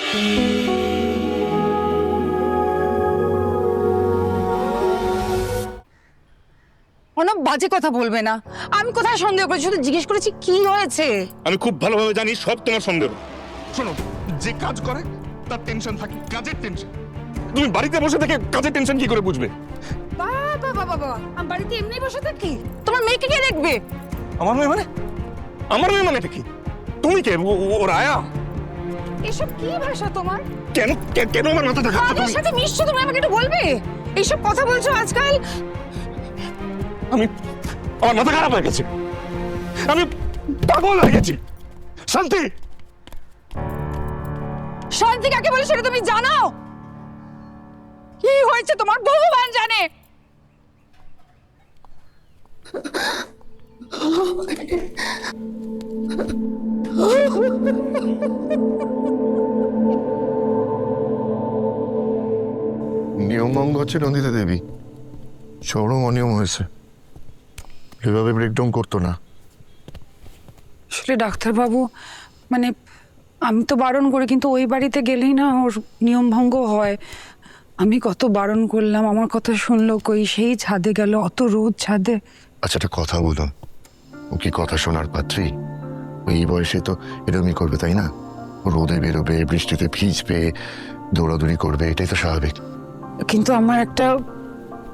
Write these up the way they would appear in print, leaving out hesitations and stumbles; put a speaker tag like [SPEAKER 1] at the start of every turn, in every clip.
[SPEAKER 1] অনেক বাজে কথা বলবে না। আমি কোথায় সন্দেহ করেছি, শুধু জিজ্ঞেস করেছি কি হয়েছে।
[SPEAKER 2] আমি খুব ভালোভাবে জানি সব তোমার সন্দেহ।
[SPEAKER 3] শোনো, যে কাজ করে তার টেনশন থাকে, কাজের টেনশন।
[SPEAKER 2] তুমি বাড়িতে বসে থেকে কাজের টেনশন কি করে বুঝবে?
[SPEAKER 1] বাবা বাবা বাবা, আমি বাড়িতে এমনি বসে থাকি? তোমার মেয়েকে কে দেখবে?
[SPEAKER 2] আমার মেয়ে মানে? আমার মেয়ে মানে কি? তুমি কে? ও রায়া?
[SPEAKER 1] এসব কি ভাষা তোমার?
[SPEAKER 2] কেন কেন আমার মাথাটা খাচ্ছ
[SPEAKER 1] কাদের
[SPEAKER 2] তুমি?
[SPEAKER 1] সাথে মিশছো তুমি, আমাকে একটু বলবে? এইসব কথা বলছো আজকাল।
[SPEAKER 2] আমার মাথা খারাপ হয়ে গেছে, আমি পাগল হয়ে গেছি। শান্তি,
[SPEAKER 1] শান্তি কাকে বলে সেটা তুমি জানো? কি হয়েছে তোমার ভগবান জানে।
[SPEAKER 4] নিয়মভঙ্গ হচ্ছে নন্দিতা দেবী, চরম অনিয়ম হয়েছে। এভাবে ব্রেকডাউন করতো না।
[SPEAKER 5] আসলে ডাক্তারবাবু, মানে আমি তো বারণ করি, কিন্তু ওই বাড়িতে গেলেই না ওর নিয়ম ভঙ্গ হয়। আমি কত বারণ করলাম, আমার কথা শুনলো কই? সেই ছাদে গেল, অত রোদ ছাদে।
[SPEAKER 4] আচ্ছা, একটা কথা বলুন, ও কি কথা শোনার পাত্রী? এই বয়সে তো এরকমই করবে, তাই না? রোদে বেরোবে, বৃষ্টিতে ভিজবে, দৌড়াদৌড়ি করবে, এটাই তো স্বাভাবিক।
[SPEAKER 5] কিন্তু আমার একটা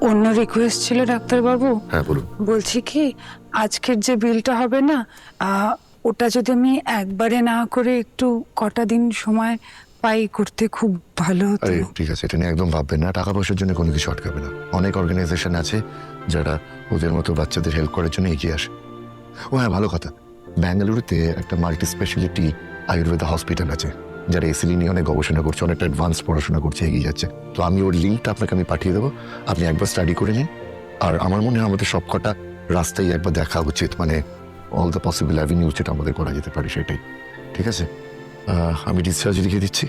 [SPEAKER 5] অন্য রিকোয়েস্ট ছিল ডাক্তারবাবু।
[SPEAKER 4] হ্যাঁ, বলুন।
[SPEAKER 5] বলছি কি, আজকের যে বিলটা হবে না, ওটা যদি আমি একবারে না করে একটু কটা দিন সময় পাই করতে, খুব ভালো হতো।
[SPEAKER 4] আরে ঠিক আছে, এটা নিয়ে একদম ভাববেন না। টাকা পয়সার জন্য কোনো কিছু আটকাবে না। অনেক অর্গানাইজেশন আছে যারা ওদের মতো বাচ্চাদের হেল্প করার জন্য এগিয়ে আসে। ও হ্যাঁ, ভালো কথা, ব্যাঙ্গালুরুতে একটা মাল্টি স্পেশালিটি আয়ুর্বেদা হসপিটাল আছে, যারা এসিলি নিয়ে অনেক গবেষণা করছে, অনেকটা অ্যাডভান্স পড়াশোনা করছে, এগিয়ে যাচ্ছে। তো আমি ওর লিঙ্কটা আপনাকে পাঠিয়ে দেবো, আপনি একবার স্টাডি করে নিন। আর আমার মনে হয় আমাদের সবকটা রাস্তায় একবার দেখা উচিত, মানে অল দ্য পসিবল অ্যাভিনিউজ যেটা আমাদের করা যেতে পারে সেটাই। ঠিক আছে, আমি ডিসচার্জ লিখে দিচ্ছি,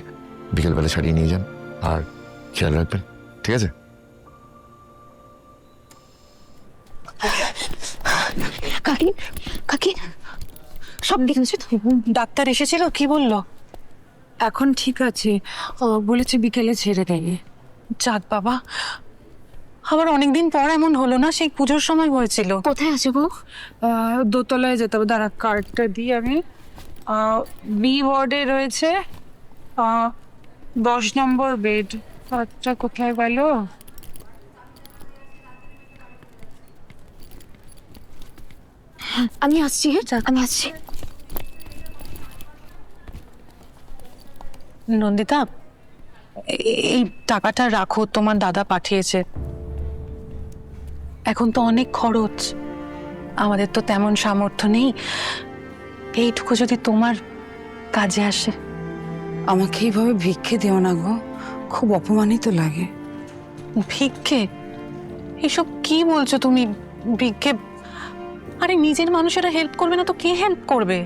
[SPEAKER 4] বিকেলবেলা ছাড়িয়ে নিয়ে যান, আর খেয়াল রাখবেন, ঠিক আছে?
[SPEAKER 1] কাকি কাকি, সব দেখেছো তো?
[SPEAKER 5] ডাক্তার এসেছিল, কি বললো? এখন ঠিক আছে, বলেছে বিকেলে ছেড়ে দেবে।
[SPEAKER 6] যাক বাবা, আবার অনেকদিন পর এমন হলো না, সেই পুজোর সময় হয়েছিল।
[SPEAKER 1] কোথায় আছে গো?
[SPEAKER 5] দোতলায় যেতে হবে, দাঁড়া কার্ডটা দিই আমি। বি ওয়ার্ডে রয়েছে, 10 নম্বর বেড। কার্ডটা কোথায় গেল?
[SPEAKER 1] আমি আসছি, আমি আসছি।
[SPEAKER 6] নন্দিতা, এই টাকাটা রাখো, তোমার দাদা পাঠিয়েছে। এখন তো অনেক খরচ, আমাদের তো তেমন সামর্থ্য নেই, এইটুকু যদি তোমার কাজে আসে।
[SPEAKER 5] আমাকে এইভাবে ভিক্ষে দিও না গো, খুব অপমানিত লাগে।
[SPEAKER 6] ভিক্ষে? এসব কি বলছো তুমি? ভিক্ষে? আরে নিজের মানুষেরা হেল্প করবে না তো কে হেল্প করবে?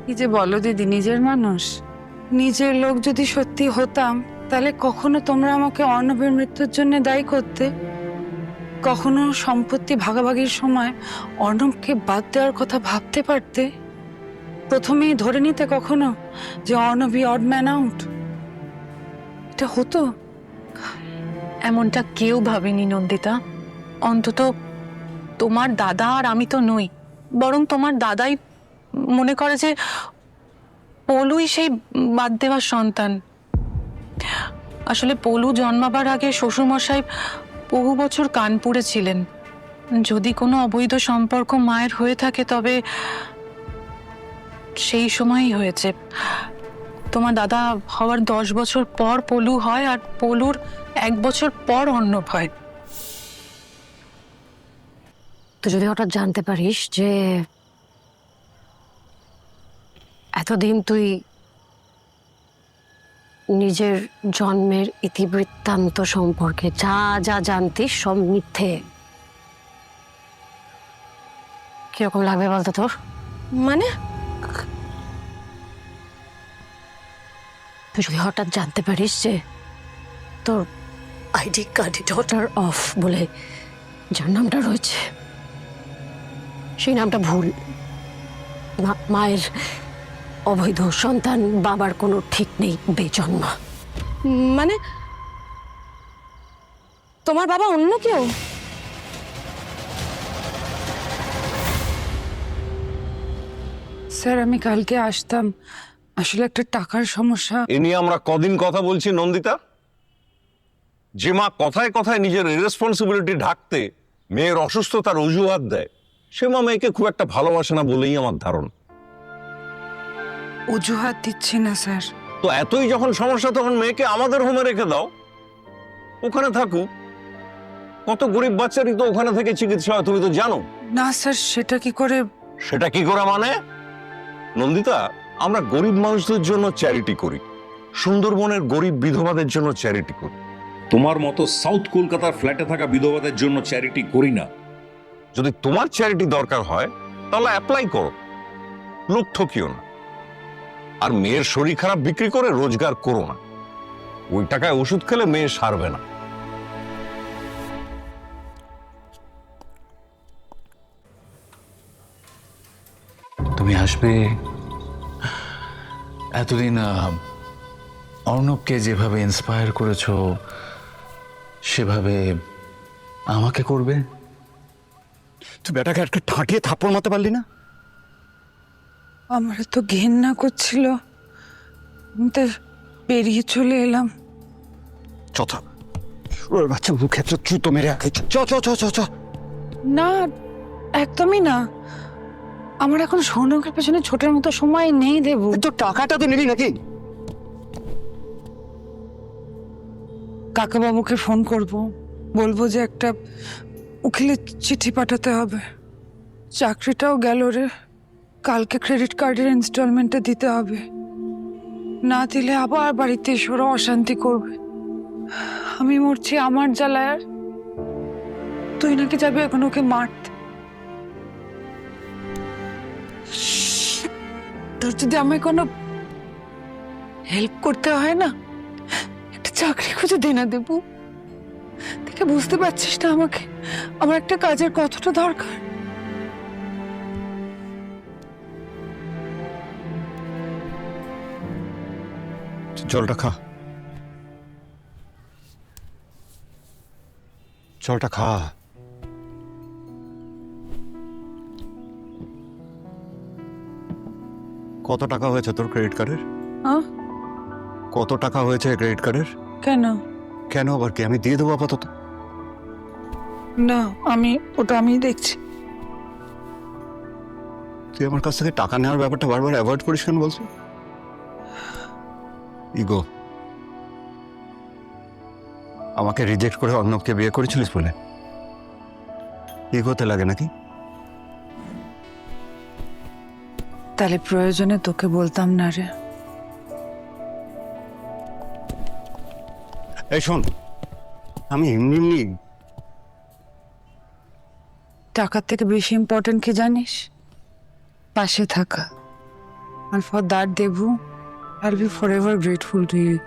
[SPEAKER 5] কি যে বলো দিদি, নিজের মানুষ, নিজের লোক যদি সত্যি হতাম, তাহলে কখনো তোমরা আমাকে অর্ণবের মৃত্যুর জন্য দায়ী করতে? কখনো সম্পত্তি ভাগাভাগির সময় অর্ণবকে বাদ দেওয়ার কথা ভাবতে পারতে? প্রথমেই ধরে নিতে কখনো যে অর্ণবই অড ম্যান আউট? এটা হতো?
[SPEAKER 6] এমনটা কেউ ভাবেনি নন্দিতা। অন্তত তোমার দাদা আর আমি তো নই, বরং তোমার দাদাই মনে করে যে পলুই সেই বাদ দেওয়ার সন্তান। আসলে পলু জন্মাবার আগে শ্বশুরমশাই বহু বছর কানপুরে ছিলেন। যদি কোনো অবৈধ সম্পর্ক মায়ের হয়ে থাকে তবে সেই সময়ই হয়েছে। তোমার দাদা হওয়ার 10 বছর পর পলু হয়, আর পলুর 1 বছর পর অর্ণব হয়।
[SPEAKER 7] তো যদি হঠাৎ জানতে পারিস যে এতদিন তুই নিজের জন্মের ইতিবৃত্তান্ত সম্পর্কে যা যা জানতিস সব মিথ্যে, কিরকম লাগবে বলতো তোর?
[SPEAKER 1] মানে
[SPEAKER 7] তুই যদি হঠাৎ জানতে পারিস যে তোর আইডি কার্ডে ডটার অফ বলে যার নামটা রয়েছে সেই নামটা ভুল, মায়ের অবৈধ সন্তান, বাবার কোনো ঠিক নেই, বেজন্মা।
[SPEAKER 1] মানে তোমার বাবা অন্য কেউ?
[SPEAKER 5] স্যার আমি কালকে আসতাম, আসলে একটা টাকার সমস্যা।
[SPEAKER 2] এ নিয়ে আমরা কদিন কথা বলছি নন্দিতা? যে মা কথায় কথায় নিজের রেসপন্সিবিলিটি ঢাকতে মেয়ের অসুস্থতার অজুহাত দেয়, সে মা মেয়েকে খুব একটা ভালোবাসে না বলেই আমার ধারণা।
[SPEAKER 5] অজুহাত দিচ্ছি না স্যার।
[SPEAKER 2] তো এতই যখন সমস্যা, তখন মেয়েকে আমাদের হোমে রেখে দাও, ওখানে থাকুক। কত গরিব বাচ্চারই তো ওখানে থেকে চিকিৎসা হয়, তুমি তো জানো।
[SPEAKER 5] না স্যার, সেটা কি করে?
[SPEAKER 2] সেটা কি করে মানে? নন্দিতা, আমরা গরিব মানুষদের জন্য চ্যারিটি করি, সুন্দরবনের গরিব বিধবাদের জন্য চ্যারিটি করি।
[SPEAKER 8] তোমার মতো সাউথ কলকাতার ফ্ল্যাটে থাকা বিধবাদের জন্য চ্যারিটি করি না।
[SPEAKER 2] যদি তোমার চ্যারিটি দরকার হয় তাহলে অ্যাপ্লাই করো, লোক ঠকিও না। আর মেয়ের শরীর খারাপ বিক্রি করে রোজগার করো না, ওই টাকায় ওষুধ খেলে মেয়ে সারবে না।
[SPEAKER 9] তুমি আসবে, এতদিন অর্ণবকে যেভাবে ইন্সপায়ার করেছো সেভাবে আমাকে করবে?
[SPEAKER 10] তুই বেটাকে একটা ঠাঁটিয়ে থাপ্পড় মারতে পারলি না?
[SPEAKER 5] আমার তো ঘেন্না করছিল, আমি তো বেরিয়ে চলে এলাম।
[SPEAKER 10] চথা ওর বাচ্চা মুখে তো জুতো মেরে রাখে। চ চ চ চ চ।
[SPEAKER 5] না, একদমই না। আমার এখন সৌনকের পেছনে ছোটের মতো সময় নেই দেবু।
[SPEAKER 10] তোর টাকাটা তো নিবি নাকি?
[SPEAKER 5] কাকাবাবুকে ফোন করব, বলবো যে একটা উকিলের চিঠি পাঠাতে হবে। চাকরিটাও গেল রে, কালকে ক্রেডিট কার্ডের ইনস্টলমেন্টে দিতে হবে, না দিলে আবার বাড়িতে এসে ওরা অশান্তি করবে। আমি মরছি আমার জ্বালায়, আর তুই নাকি যাবি এখন ওকে মারতে। তোর যদি আমায় কোনো হেল্প করতে হয় না, একটা চাকরি খুঁজে দে না দেবু। দেখে বুঝতে পারছিস না আমাকে, আমার একটা কাজের কতটা দরকার।
[SPEAKER 10] জলটা খা, জলটা খা। কত টাকা হয়েছে তোর ক্রেডিট কার্ডের? কত টাকা হয়েছে ক্রেডিট কার্ডের?
[SPEAKER 5] কেন?
[SPEAKER 10] কেন আবার কি? আমি দিয়ে দেবো আপাতত।
[SPEAKER 5] না, ওটা আমি দেখছি।
[SPEAKER 10] তুই আমার কাছ থেকে টাকা নেওয়ার ব্যাপারটা বারবার অ্যাভয়েড করিস কেন বলছো? ইগো। আমাকে রিজেক্ট করে অর্ণবকে বিয়ে করেছিলিস বলে ইগোতে লাগে নাকি?
[SPEAKER 5] তাহলে প্রয়োজনে তোকে বলতাম না রে।
[SPEAKER 10] এই শোন, আমি এমনি
[SPEAKER 5] টাকার থেকে বেশি ইম্পর্টেন্ট কি জানিস? পাশে থাকা। আর for that Debu, I will be forever grateful to you.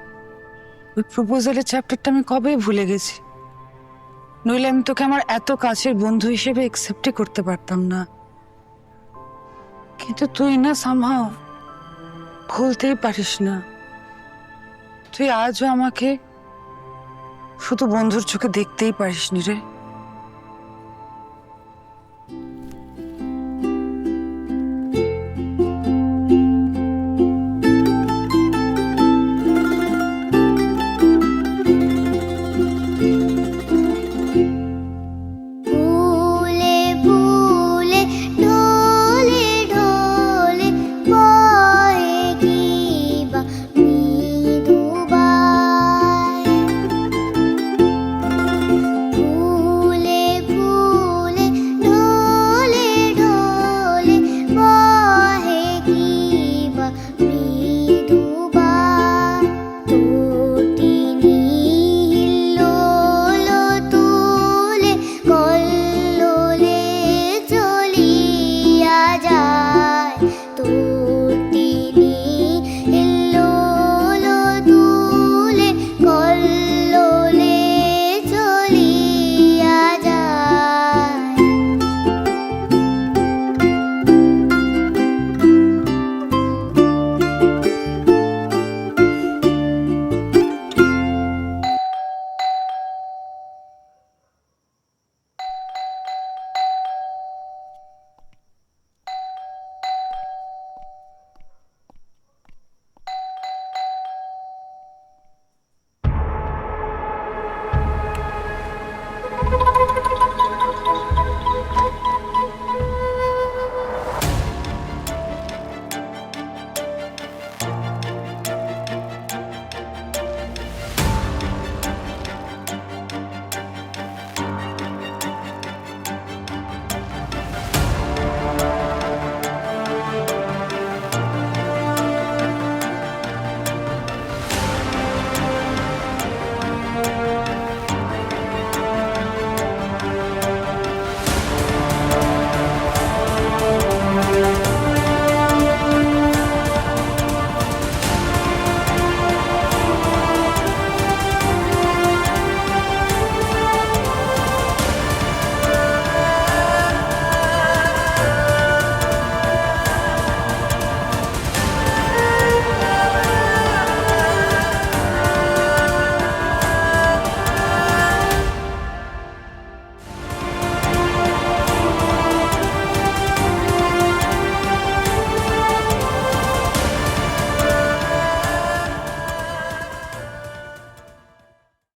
[SPEAKER 5] ওই প্রপোজালের চ্যাপ্টারটা আমি কবেই ভুলে গেছি, নইলে আমি তোকে আমার এত কাছের বন্ধু হিসেবে একসেপ্টই করতে পারতাম না। কিন্তু তুই না সামহাও ভুলতেই পারিস না। তুই আজও আমাকে শুধু বন্ধুর চোখে দেখতেই পারিস নি রে।